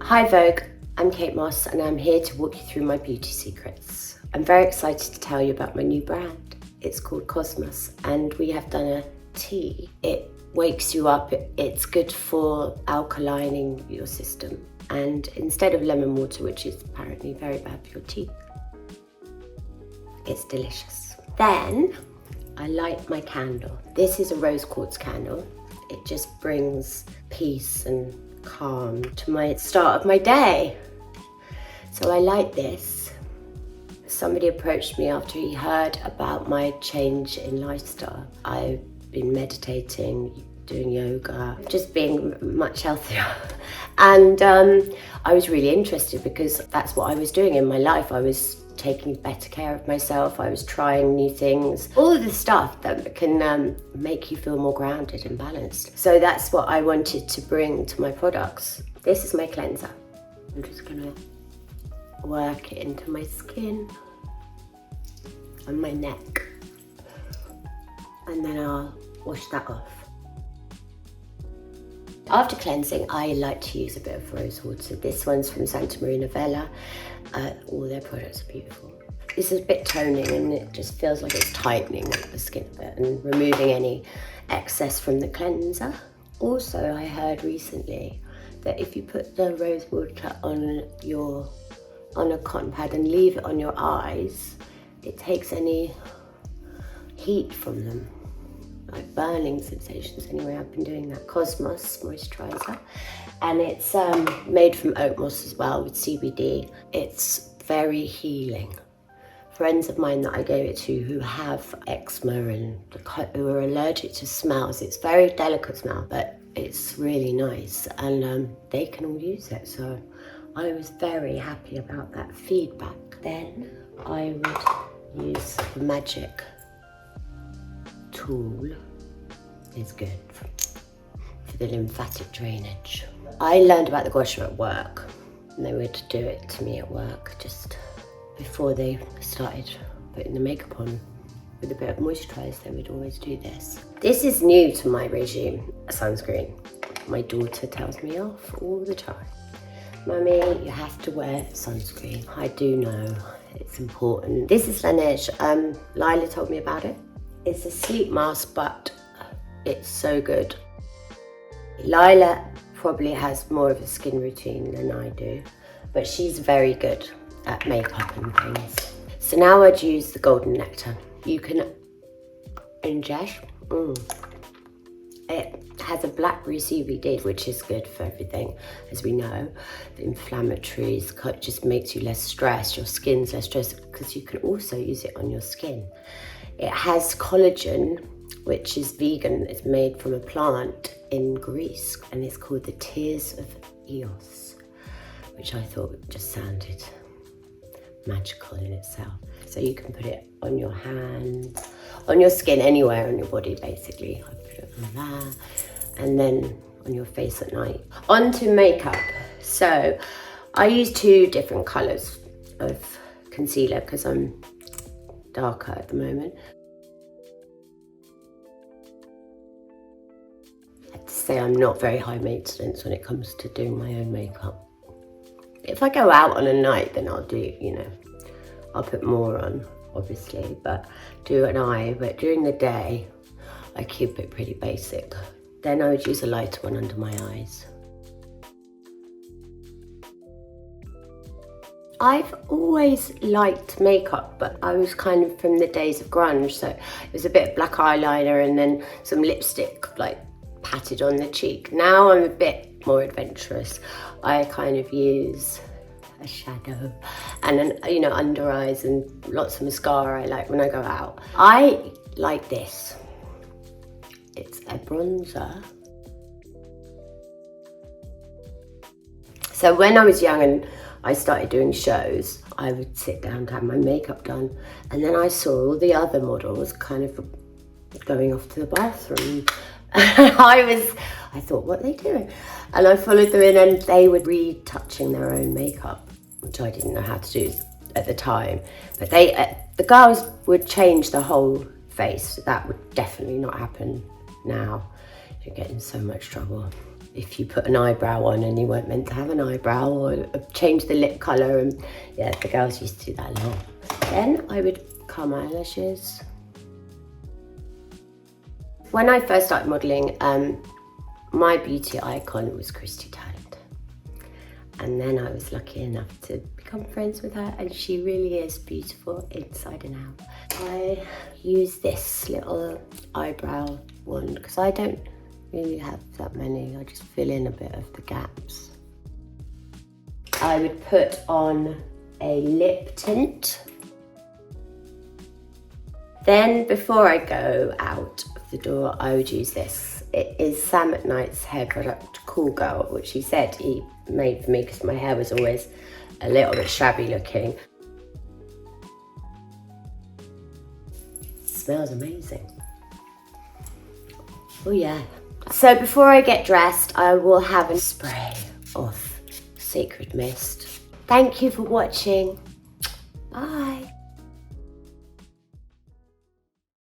Hi Vogue, I'm Kate Moss and I'm here to walk you through my beauty secrets. I'm very excited to tell you about my new brand. It's called Cosmos and we have done a tea. It wakes you up, it's good for alkalining your system. And instead of lemon water, which is apparently very bad for your teeth, it's delicious. Then I light my candle. This is a rose quartz candle. It just brings peace and calm to my start of my day. So I light this. Somebody approached me after he heard about my change in lifestyle. I've been meditating, doing yoga, just being much healthier. And I was really interested because that's what I was doing in my life. I was taking better care of myself. I was trying new things, all of the stuff that can make you feel more grounded and balanced. So that's what I wanted to bring to my products. This is my cleanser. I'm just gonna work it into my skin and my neck. And then I'll wash that off. After cleansing, I like to use a bit of rose water. This one's from Santa Marina Vela. All their products are beautiful. This is a bit toning and it just feels like it's tightening the skin a bit and removing any excess from the cleanser. Also, I heard recently that if you put the rose water on a cotton pad and leave it on your eyes, it takes any heat from them. Like burning sensations. Anyway, I've been doing that. Cosmos moisturizer, and it's made from oat moss as well with CBD. It's very healing. Friends of mine that I gave it to who have eczema and who are allergic to smells, it's very delicate smell, but it's really nice, and they can all use it. So I was very happy about that feedback. Then I would use the magic tool. Is good for the lymphatic drainage. I learned about the Gua Sha at work, and they would do it to me at work just before they started putting the makeup on. With a bit of moisturiser, they would always do this. This is new to my regime, sunscreen. My daughter tells me off all the time. Mummy, you have to wear sunscreen. I do know, it's important. This is Laneige. Lila told me about it. It's a sleep mask, but it's so good. Lila probably has more of a skin routine than I do, but she's very good at makeup and things. So now I'd use the golden nectar. You can ingest. It has a blackberry CBD, which is good for everything, as we know. The inflammatories, it just makes you less stressed, your skin's less stressed, because you can also use it on your skin. It has collagen, which is vegan. It's made from a plant in Greece, and it's called the Tears of Eos, which I thought just sounded magical in itself. So you can put it on your hands, on your skin, anywhere on your body, basically. I put it on there, and then on your face at night. On to makeup. So I use two different colours of concealer because I'm darker at the moment. I have to say I'm not very high maintenance when it comes to doing my own makeup. If I go out on a night, then I'll do, I'll put more on, obviously, but do an eye. But during the day, I keep it pretty basic. Then I would use a lighter one under my eyes. I've always liked makeup, but I was kind of from the days of grunge, so it was a bit of black eyeliner and then some lipstick like patted on the cheek. Now I'm a bit more adventurous. I kind of use a shadow and then, under eyes and lots of mascara I like when I go out. I like this. It's a bronzer. So when I was young and I started doing shows, I would sit down to have my makeup done, and then I saw all the other models kind of going off to the bathroom. I thought, what are they doing? And I followed them in, and they were retouching their own makeup, which I didn't know how to do at the time. But the girls would change the whole face. That would definitely not happen now. You're getting so much trouble. if you put an eyebrow on and you weren't meant to have an eyebrow, or change the lip colour, and yeah, the girls used to do that a lot. Then I would curl my eyelashes. When I first started modelling, my beauty icon was Christy Talent. And then I was lucky enough to become friends with her, and she really is beautiful inside and out. I use this little eyebrow one because I don't really have that many. I just fill in a bit of the gaps. I would put on a lip tint. Then before I go out of the door, I would use this. It is Sam McKnight's hair product, Cool Girl, which he said he made for me because my hair was always a little bit shabby looking. It smells amazing. Oh yeah. So before I get dressed, I will have a spray of Sacred Mist. Thank you for watching. Bye.